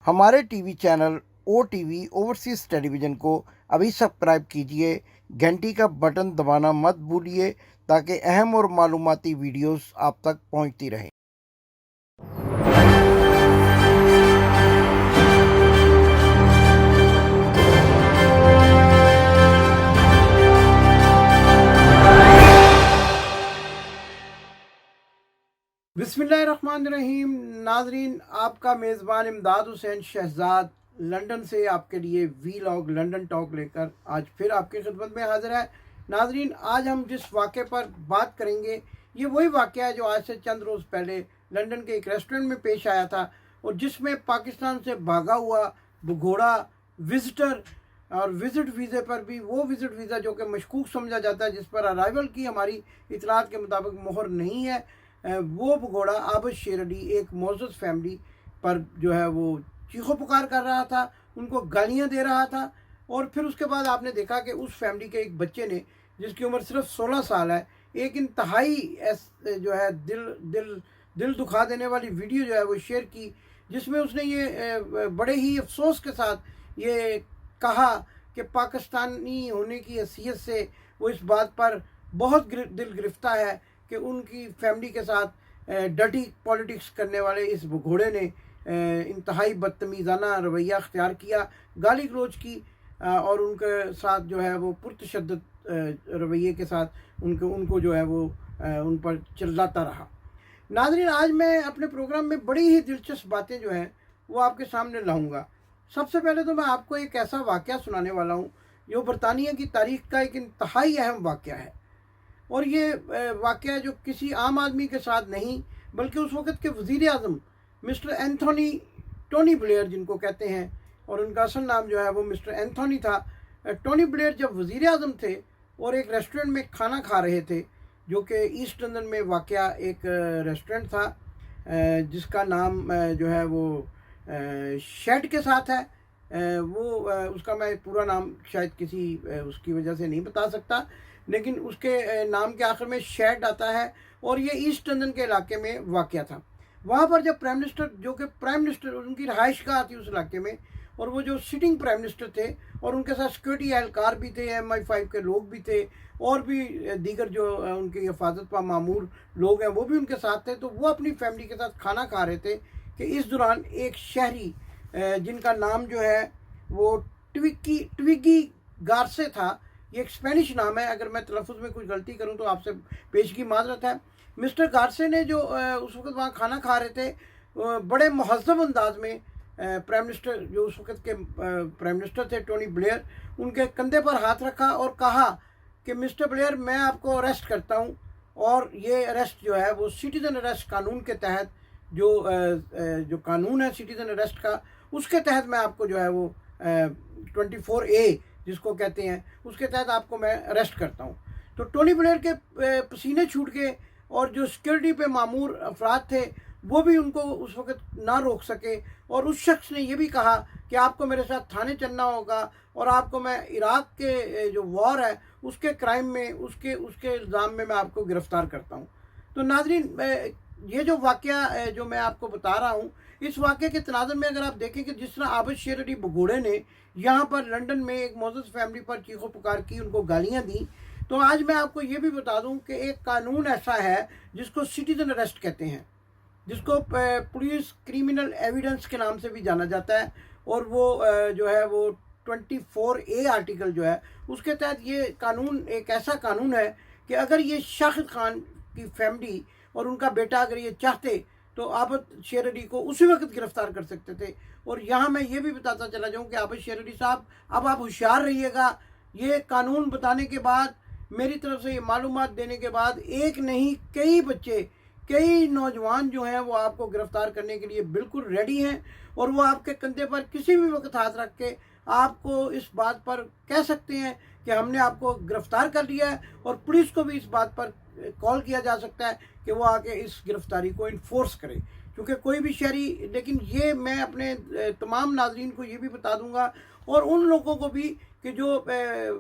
हमारे TV channel OTV overseas television को अभी सब्सक्राइब कीजिए, घंटी का बटन दबाना मत भूलिए ताकि अहम और मालूमाती वीडियोस आप तक पहुंचती रहें। बिस्मिल्लाहिर्रहमानिर्रहीम। नाजरीन, आपका मेज़बान इमदाद हुसैन शहजाद लंदन से आपके लिए वीलॉग लंदन टॉक लेकर आज फिर आपकी खिदमत में हाजिर है। नाजरीन, आज हम जिस वाक़े पर बात करेंगे ये वही वाक़या है जो आज से चंद रोज़ पहले लंदन के एक रेस्टोरेंट में पेश आया था और जिसमें पाकिस्तान से भागा हुआ भगोड़ा विज़िटर और विज़िट वीज़े पर भी वो विज़िट वीज़ा जो कि मशकूक समझा जाता है, जिस पर अराइवल की हमारी इतलात के मुताबिक मोहर नहीं है, वो भगोड़ा आबिद शेर अली एक मोअज़्ज़ज़ फैमिली पर जो है वो चीखो पुकार कर रहा था, उनको गालियां दे रहा था। और फिर उसके बाद आपने देखा कि उस फैमिली के एक बच्चे ने, जिसकी उम्र सिर्फ 16 साल है, एक इंतहाई जो है दिल दिल दिल दुखा देने वाली वीडियो जो है वो शेयर की, जिसमें उसने ये बड़े ही अफसोस के साथ ये कहा कि पाकिस्तानी होने की हैसियत से वो इस बात पर बहुत दिल गिरफ्ता है कि उनकी फैमिली के साथ डर्टी पॉलिटिक्स करने वाले इस भगोड़े ने इंतहाई बदतमीज़ाना रवैया अख्तियार किया, गाली गलौज की और उनके साथ जो है वो पुरतशद्दुद रवैये के साथ उनको जो है वो उन पर चिल्लाता रहा। नाज़रीन, आज मैं अपने प्रोग्राम में बड़ी ही दिलचस्प बातें जो हैं वो आपके सामने लाऊंगा। सबसे पहले तो मैं आपको एक ऐसा वाक़या सुनाने वाला हूँ जो बरतानिया की तारीख़ का एक इंतहाई अहम वाक़या है। और ये वाक़या जो किसी आम आदमी के साथ नहीं बल्कि उस वक़्त के वज़ीर आज़म मिस्टर टोनी ब्लेयर जिनको कहते हैं, और उनका असल नाम जो है वो मिस्टर एंथोनी था। टोनी ब्लेयर जब वज़ीर आज़म थे और एक रेस्टोरेंट में खाना खा रहे थे जो कि ईस्ट लंदन में वाक़या एक रेस्टोरेंट था जिसका नाम जो है वो शेड के साथ है। वो उसका मैं पूरा नाम शायद किसी उसकी वजह से नहीं बता सकता, लेकिन उसके नाम के आखिर में शेड आता है और ये ईस्ट लंदन के इलाके में वाक़या था। वहाँ पर जब प्राइम मिनिस्टर, जो कि प्राइम मिनिस्टर उनकी रहाइश गाह थी उस इलाके में, और वो जो सिटिंग प्राइम मिनिस्टर थे और उनके साथ सिक्योरिटी एहलकार भी थे, MI5 के लोग भी थे और भी दीगर जो उनकी हिफाजत पर मामूर लोग हैं वो भी उनके साथ थे, तो वो अपनी फैमिली के साथ खाना खा रहे थे कि इस दौरान एक शहरी जिनका नाम जो है वो ट्विगी गार्से था, ये एक स्पेनिश नाम है, अगर मैं तलफ़ुज़ में कुछ गलती करूं तो आपसे पेशगी माज़रत है। मिस्टर गार्से ने जो उस वक्त वहाँ खाना खा रहे थे, बड़े महज़्ज़ब अंदाज में प्राइम मिनिस्टर जो उस वक्त के प्राइम मिनिस्टर थे टोनी ब्लेयर, उनके कंधे पर हाथ रखा और कहा कि मिस्टर ब्लेयर, मैं आपको अरेस्ट करता हूँ, और ये अरेस्ट जो है वो सिटीज़न अरेस्ट कानून के तहत जो कानून है सिटीज़न अरेस्ट का, उसके तहत मैं आपको जो है वो 24A जिसको कहते हैं उसके तहत आपको मैं अरेस्ट करता हूँ। तो टोनी ब्लेयर के पसीने छूट गए और जो सिक्योरिटी पे मामूर अफराद थे वो भी उनको उस वक़्त ना रोक सके, और उस शख्स ने ये भी कहा कि आपको मेरे साथ थाने चलना होगा और आपको मैं इराक़ के जो वॉर है उसके क्राइम में उसके इल्ज़ाम में मैं आपको गिरफ़्तार करता हूँ। तो नाज़रीन, ये जो वाक़या जो मैं आपको बता रहा हूँ, इस वाक़े के तनाज़ुर में अगर आप देखें कि जिस तरह आबिद शेर अली भगोड़े ने यहाँ पर लंदन में एक मोअज़्ज़ज़ फैमिली पर चीखो पुकार की, उनको गालियाँ दी, तो आज मैं आपको ये भी बता दूँ कि एक कानून ऐसा है जिसको सिटीज़न अरेस्ट कहते हैं, जिसको पुलिस क्रिमिनल एविडेंस के नाम से भी जाना जाता है, और वो जो है वो 24A आर्टिकल जो है उसके तहत ये कानून एक ऐसा कानून है कि अगर ये शाहिद खान की फैमिली और उनका बेटा अगर ये चाहते तो आबिद शेर अली को उसी वक्त गिरफ्तार कर सकते थे। और यहाँ मैं ये भी बताता चला जाऊँ कि आबिद शेर अली साहब, अब आप होशियार रहिएगा। ये कानून बताने के बाद, मेरी तरफ से ये मालूमात देने के बाद, एक नहीं कई बच्चे, कई नौजवान जो हैं वो आपको गिरफ़्तार करने के लिए बिल्कुल रेडी हैं, और वो आपके कंधे पर किसी भी वक्त हाथ रख के आपको इस बात पर कह सकते हैं कि हमने आपको गिरफ़्तार कर लिया है, और पुलिस को भी इस बात पर कॉल किया जा सकता है कि वो आके इस गिरफ़्तारी को इन्फोर्स करे, क्योंकि कोई भी शहरी। लेकिन ये मैं अपने तमाम नाज़रीन को ये भी बता दूंगा और उन लोगों को भी कि जो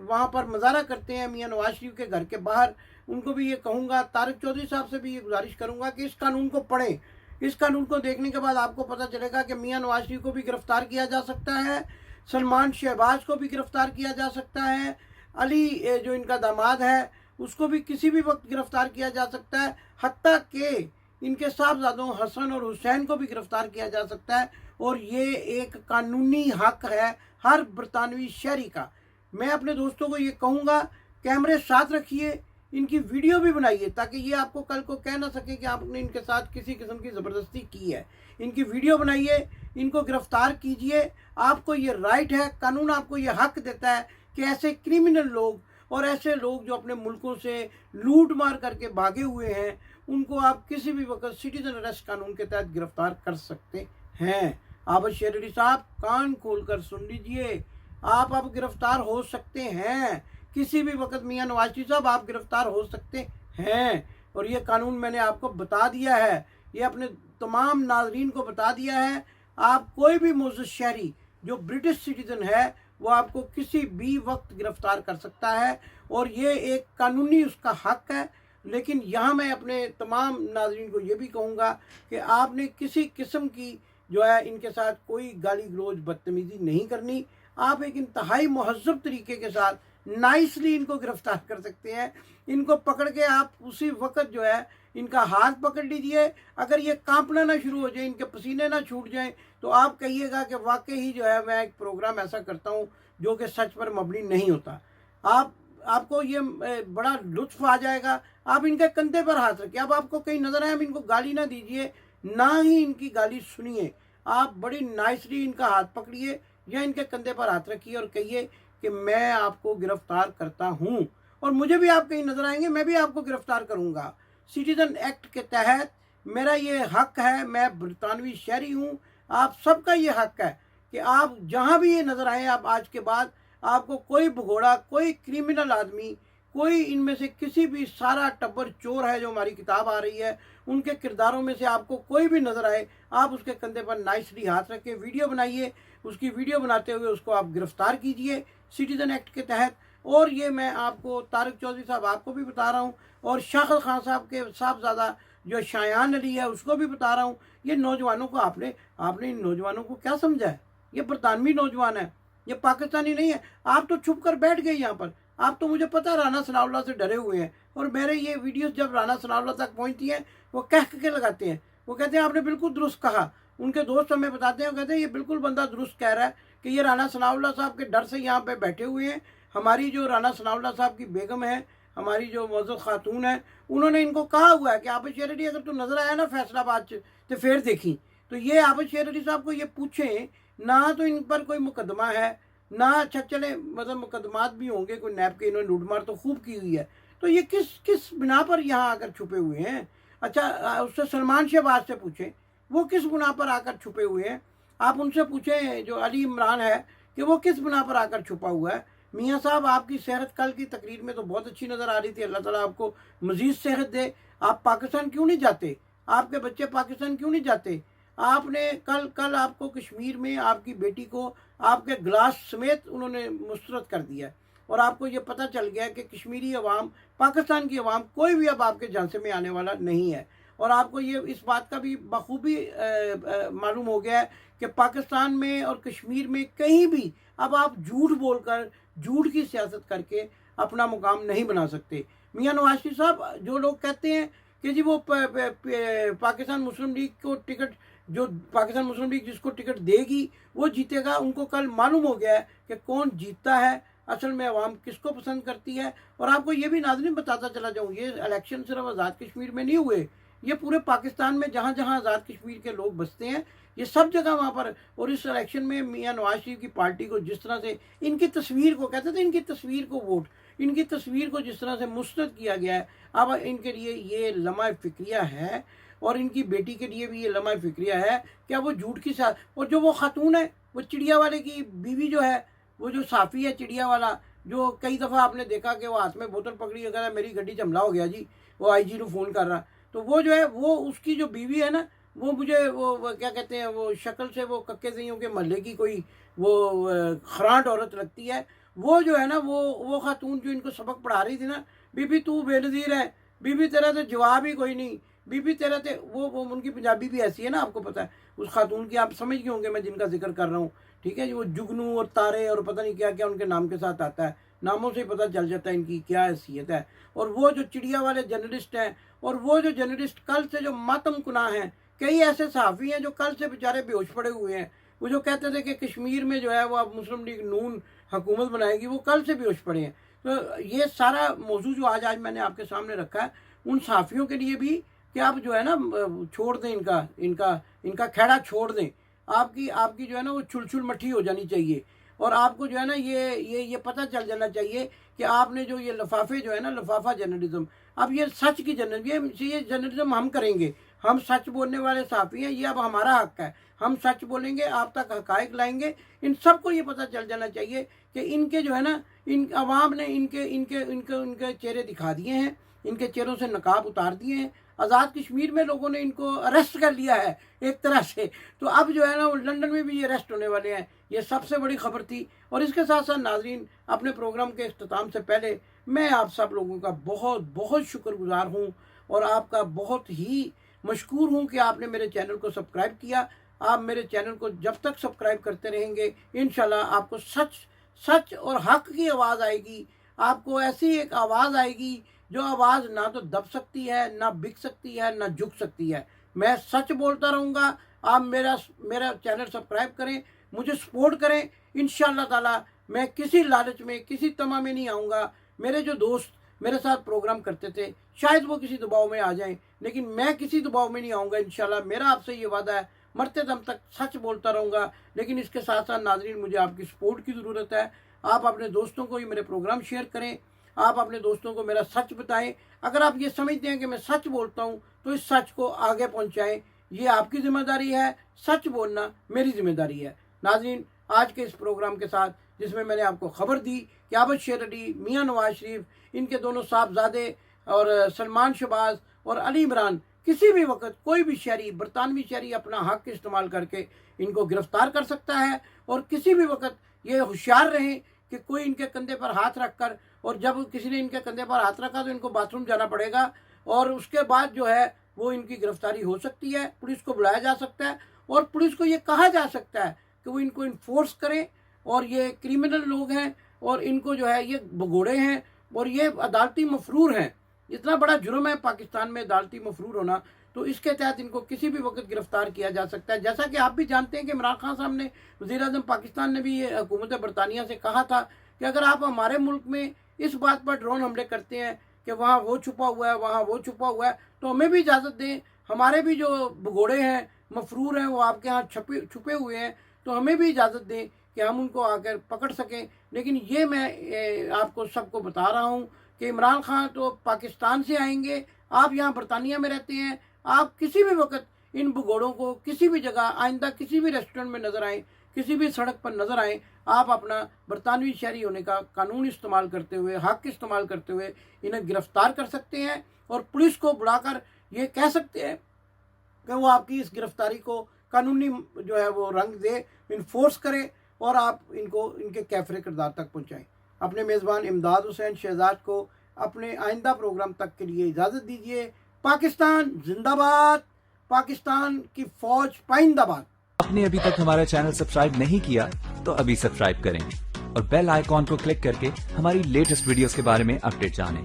वहाँ पर मज़ारा करते हैं मियाँ नवाज शरीफ के घर के बाहर, उनको भी ये कहूँगा, तारिक चौधरी साहब से भी ये गुजारिश करूँगा कि इस कानून को पढ़ें। इस कानून को देखने के बाद आपको पता चलेगा कि मियां नवाज शरीफ को भी गिरफ्तार किया जा सकता है, सलमान शहबाज को भी गिरफ्तार किया जा सकता है, अली जो इनका दामाद है उसको भी किसी भी वक्त गिरफ्तार किया जा सकता है, हत्ता कि इनके साहबजादों हसन और हुसैन को भी गिरफ्तार किया जा सकता है। और ये एक कानूनी हक है हर बरतानवी शहरी का। मैं अपने दोस्तों को ये कहूँगा, कैमरे साथ रखिए, इनकी वीडियो भी बनाइए ताकि ये आपको कल को कह ना सके कि आपने इनके साथ किसी किस्म की ज़बरदस्ती की है। इनकी वीडियो बनाइए, इनको गिरफ्तार कीजिए, आपको ये राइट है, कानून आपको ये हक देता है कि ऐसे क्रिमिनल लोग और ऐसे लोग जो अपने मुल्कों से लूट मार करके भागे हुए हैं उनको आप किसी भी वक्त सिटीजन अरेस्ट कानून के तहत गिरफ्तार कर सकते हैं। आबद शेर अली साहब कान खोलकर सुन लीजिए, आप अब गिरफ्तार हो सकते हैं किसी भी वक्त। मियां नवाज शरीफ साहब आप गिरफ्तार हो सकते हैं और ये कानून मैंने आपको बता दिया है, ये अपने तमाम नाजरीन को बता दिया है। आप कोई भी मुअज़्ज़ज़ शहरी जो ब्रिटिश सिटीजन है वो आपको किसी भी वक्त गिरफ्तार कर सकता है और ये एक कानूनी उसका हक है। लेकिन यहाँ मैं अपने तमाम नाज़रीन को ये भी कहूँगा कि आपने किसी किस्म की जो है इनके साथ कोई गाली गलौज बदतमीज़ी नहीं करनी। आप एक इंतहाई महज़्ज़ब तरीके के साथ नाइसली इनको गिरफ्तार कर सकते हैं। इनको पकड़ के आप उसी वक्त जो है इनका हाथ पकड़ लीजिए, अगर ये कांपना ना शुरू हो जाए, इनके पसीने ना छूट जाएं, तो आप कहिएगा कि वाकई ही जो है मैं एक प्रोग्राम ऐसा करता हूं जो कि सच पर मबनी नहीं होता। आपको ये बड़ा लुत्फ आ जाएगा। आप इनके कंधे पर हाथ रखिए, अब आपको कहीं नजर आए, आप इनको गाली ना दीजिए, ना ही इनकी गाली सुनिए, आप बड़ी नाइसली इनका हाथ पकड़िए या इनके कंधे पर हाथ रखिए और कहिए कि मैं आपको गिरफ्तार करता हूँ और मुझे भी आप कहीं नजर आएंगे मैं भी आपको गिरफ्तार करूँगा। सिटीजन एक्ट के तहत मेरा ये हक है, मैं बरतानवी शहरी हूँ, आप सबका ये हक है कि आप जहाँ भी ये नज़र आए, आप आज के बाद आपको कोई भगोड़ा, कोई क्रिमिनल आदमी, कोई इनमें से किसी भी सारा टब्बर चोर है जो हमारी किताब आ रही है उनके किरदारों में से आपको कोई भी नज़र आए, आप उसके कंधे पर नाइसली हाथ रख के वीडियो बनाइए, उसकी वीडियो बनाते हुए उसको आप गिरफ्तार कीजिए सिटीजन एक्ट के तहत। और ये मैं आपको तारिक चौधरी साहब आपको भी बता रहा हूँ और शाकिल खान साहब के साहबजादा जो शायान अली है उसको भी बता रहा हूँ, ये नौजवानों को आपने इन नौजवानों को क्या समझा है? ये बरतानवी नौजवान है, ये पाकिस्तानी नहीं है। आप तो छुप कर बैठ गए यहाँ पर, आप तो मुझे पता राना सनाउल्लाह से डरे हुए हैं और मेरे ये वीडियोस जब राना सनाउल्लाह तक पहुँचती हैं वो कह के लगाते हैं, वो कहते हैं आपने बिल्कुल दुरुस्त कहा। उनके दोस्त हमें बताते हैं, वो कहते हैं ये बिल्कुल बंदा दुरुस्त कह रहा है कि ये राना सनाउल्लाह साहब के डर से यहाँ पे बैठे हुए हैं। हमारी जो राना सनाउल्लाह साहब की बेगम है, हमारी जो मुअज़्ज़ज़ खातून है, उन्होंने इनको कहा हुआ है कि आबिद शेर अली अगर तू नज़र आया ना फैसलाबाद तो फिर देखी। तो ये आबिद शेर अली साहब को ये पूछें ना, तो इन पर कोई मुकदमा है ना, अच्छा चले मतलब मुकदमात भी होंगे, कोई नैब के इन्होंने लूटमार तो खूब की हुई है, तो ये किस बिना पर यहाँ आकर छुपे हुए हैं? अच्छा उससे सलमान शहबाज से पूछें वो किस बिना पर आकर छुपे हुए हैं। आप उनसे पूछें जो अली इमरान है कि वो किस बिना पर आकर छुपा हुआ है। मियाँ साहब आपकी सेहत कल की तकरीर में तो बहुत अच्छी नज़र आ रही थी, अल्लाह ताला आपको मज़ीद सेहत दे। आप पाकिस्तान क्यों नहीं जाते? आपके बच्चे पाकिस्तान क्यों नहीं जाते? आपने कल आपको कश्मीर में आपकी बेटी को आपके ग्लास समेत उन्होंने मुस्तरद कर दिया और आपको ये पता चल गया कि कश्मीरी अवाम, पाकिस्तान की अवाम कोई भी अब आपके झांसे में आने वाला नहीं है। और आपको ये इस बात का भी बखूबी मालूम हो गया है कि पाकिस्तान में और कश्मीर में कहीं भी अब आप झूठ बोलकर, झूठ की सियासत करके अपना मुकाम नहीं बना सकते। मियां नवाज शरीफ साहब, जो लोग कहते हैं कि जी वो पाकिस्तान मुस्लिम लीग को टिकट, जो पाकिस्तान मुस्लिम लीग जिसको टिकट देगी वो जीतेगा, उनको कल मालूम हो गया है कि कौन जीतता है, असल में अवाम किसको पसंद करती है। और आपको ये भी नाज़रीन बताता चला जाऊँ, ये इलेक्शन सिर्फ आज़ाद कश्मीर में नहीं हुए, ये पूरे पाकिस्तान में जहाँ जहाँ आज़ाद कश्मीर के लोग बसते हैं ये सब जगह वहाँ पर। और इस इलेक्शन में मियां नवाज शरीफ की पार्टी को जिस तरह से इनकी तस्वीर को, कहते थे इनकी तस्वीर को वोट, इनकी तस्वीर को जिस तरह से मुस्तरद किया गया है, अब इनके लिए ये लम्हा फिक्रिया है और इनकी बेटी के लिए भी ये लम्हा फिक्रिया है कि अब वो झूठ की साथ। और जो वो खातून है, वो चिड़िया वाले की बीवी जो है, वो जो साफ़ी है चिड़िया वाला, जो कई दफ़ा आपने देखा कि वो हाथ में बोतल पकड़ी अगर मेरी गड्डी च हमला हो गया जी, वो IG को फ़ोन कर रहा, तो वो जो है वो उसकी जो बीवी है ना, वो मुझे वो क्या कहते हैं, वो शक्ल से वो कक्के सईयों के महल्ले की कोई वो खरांट औरत लगती है। वो जो है ना वो खातून जो इनको सबक पढ़ा रही थी ना, बीबी तू बेनज़ीर है, बीबी तेरा तो जवाब ही कोई नहीं, बीबी तेरा थे वो उनकी पंजाबी भी ऐसी है ना, आपको पता है उस खातून की, आप समझ गए होंगे मैं जिनका जिक्र कर रहा हूँ, ठीक है जी। वो जुगनू और तारे और पता नहीं क्या क्या उनके नाम के साथ आता है, नामों से ही पता चल जाता है इनकी क्या हैसियत है। और वो जो चिड़िया वाले जर्नलिस्ट हैं, और वो जो जर्नलिस्ट कल से जो मातम कुनाह हैं, कई ऐसे सहाफ़ी हैं जो कल से बेचारे बेहोश पड़े हुए हैं। वो जो कहते थे कि कश्मीर में जो है वो अब मुस्लिम लीग नून हुकूमत बनाएगी, वो कल से बेहोश पड़े हैं। तो ये सारा मौजू जो आज मैंने आपके सामने रखा है उन सहाफ़ियों के लिए भी, कि आप जो है ना छोड़ दें इनका खेड़ा छोड़ दें। आपकी जो है ना वो छुलछुल मट्ठी हो जानी चाहिए, और आपको जो है ना ये पता चल जाना चाहिए कि आपने जो ये लफाफे जो है ना, लफाफा जर्नलिज्म, अब ये सच की जर्नलिज्म, ये जर्नलिज्म हम करेंगे, हम सच बोलने वाले साफ़ी हैं, ये अब हमारा हक है, हम सच बोलेंगे, आप तक हकायक लाएंगे। इन सबको ये पता चल जाना चाहिए कि इनके जो है ना, इन अवाम ने इनके चेहरे दिखा दिए हैं, इनके चेहरों से नकाब उतार दिए हैं। आज़ाद कश्मीर में लोगों ने इनको अरेस्ट कर लिया है एक तरह से, तो अब जो है ना वो लंदन में भी ये अरेस्ट होने वाले हैं। ये सबसे बड़ी खबर थी। और इसके साथ साथ नाजरीन, अपने प्रोग्राम के इख्तिताम से पहले मैं आप सब लोगों का बहुत बहुत शुक्रगुजार हूँ, और आपका बहुत ही मशकूर हूँ कि आपने मेरे चैनल को सब्सक्राइब किया। आप मेरे चैनल को जब तक सब्सक्राइब करते रहेंगे, इंशाल्लाह आपको सच और हक की आवाज़ आएगी। आपको ऐसी एक आवाज़ आएगी जो आवाज़ ना तो दब सकती है, ना बिक सकती है, ना झुक सकती है। मैं सच बोलता रहूँगा। आप मेरा चैनल सब्सक्राइब करें, मुझे सपोर्ट करें। इंशाअल्लाह ताला मैं किसी लालच में, किसी तमा में नहीं आऊँगा। मेरे जो दोस्त मेरे साथ प्रोग्राम करते थे, शायद वो किसी दबाव में आ जाएं, लेकिन मैं किसी दबाव में नहीं आऊँगा इंशाल्लाह। मेरा आपसे ये वादा है, मरते दम तक सच बोलता रहूँगा। लेकिन इसके साथ साथ नाज़रीन, मुझे आपकी सपोर्ट की ज़रूरत है। आप अपने दोस्तों को ये मेरे प्रोग्राम शेयर करें, आप अपने दोस्तों को मेरा सच बताएं। अगर आप ये समझते हैं कि मैं सच बोलता हूँ तो इस सच को आगे पहुँचाएँ, ये आपकी ज़िम्मेदारी है। सच बोलना मेरी ज़िम्मेदारी है। नाज़रीन, आज के इस प्रोग्राम के साथ जिसमें मैंने आपको खबर दी कि आबद शेर अली, मियाँ नवाज शरीफ, इनके दोनों साहबजादे और सलमान शहबाज और अली इमरान किसी भी वक्त कोई भी शहरी, बरतानवी शहरी अपना हक इस्तेमाल करके इनको गिरफ्तार कर सकता है। और किसी भी वक्त ये होशियार रहें कि कोई इनके कंधे पर हाथ रख कर, और जब किसी ने इनके कंधे पर हाथ रखा तो इनको बाथरूम जाना पड़ेगा, और उसके बाद जो है वो इनकी गिरफ्तारी हो सकती है। पुलिस को बुलाया जा सकता है, और पुलिस को ये कहा जा सकता है कि वो इनको इन्फोर्स करें। और ये क्रिमिनल लोग हैं, और इनको जो है ये भगोड़े हैं, और ये अदालती मफरूर हैं। इतना बड़ा जुर्म है पाकिस्तान में अदालती मफरूर होना, तो इसके तहत इनको किसी भी वक्त गिरफ्तार किया जा सकता है। जैसा कि आप भी जानते हैं कि इमरान खान साहब ने, वज़ीर-ए-आज़म पाकिस्तान ने भी ये हुकूमत बरतानिया से कहा था कि अगर आप हमारे मुल्क में इस बात पर ड्रोन हमले करते हैं कि वहाँ वो छुपा हुआ है, वहाँ वो छुपा हुआ है, तो हमें भी इजाज़त दें। हमारे भी जो भगोड़े हैं, मफरूर हैं, वो आपके यहाँ छुपे हुए हैं, तो हमें भी इजाज़त दें कि हम उनको आकर पकड़ सकें। लेकिन ये मैं आपको सबको बता रहा हूँ कि इमरान खान तो पाकिस्तान से आएंगे, आप यहाँ बरतानिया में रहते हैं, आप किसी भी वक्त इन भगोड़ों को किसी भी जगह, आइंदा किसी भी रेस्टोरेंट में नज़र आएँ, किसी भी सड़क पर नज़र आएँ, आप अपना बरतानवी शहरी होने का कानून इस्तेमाल करते हुए, हक इस्तेमाल करते हुए इन्हें गिरफ़्तार कर सकते हैं। और पुलिस को बुलाकर ये कह सकते हैं कि वो आपकी इस गिरफ़्तारी को कानूनी जो है वो रंग दे, इन्फोर्स करे, और आप इनको इनके कैफरे किरदार तक पहुँचाएँ। अपने मेज़बान इमदाद हुसैन शहजाद को अपने आइंदा प्रोग्राम तक के लिए इजाज़त दीजिए। पाकिस्तान जिंदाबाद, पाकिस्तान की फ़ौज पाइंदाबाद। आपने अभी तक हमारा चैनल सब्सक्राइब नहीं किया तो अभी सब्सक्राइब करें और बेल आइकॉन को क्लिक करके हमारी लेटेस्ट वीडियोस के बारे में अपडेट जानें।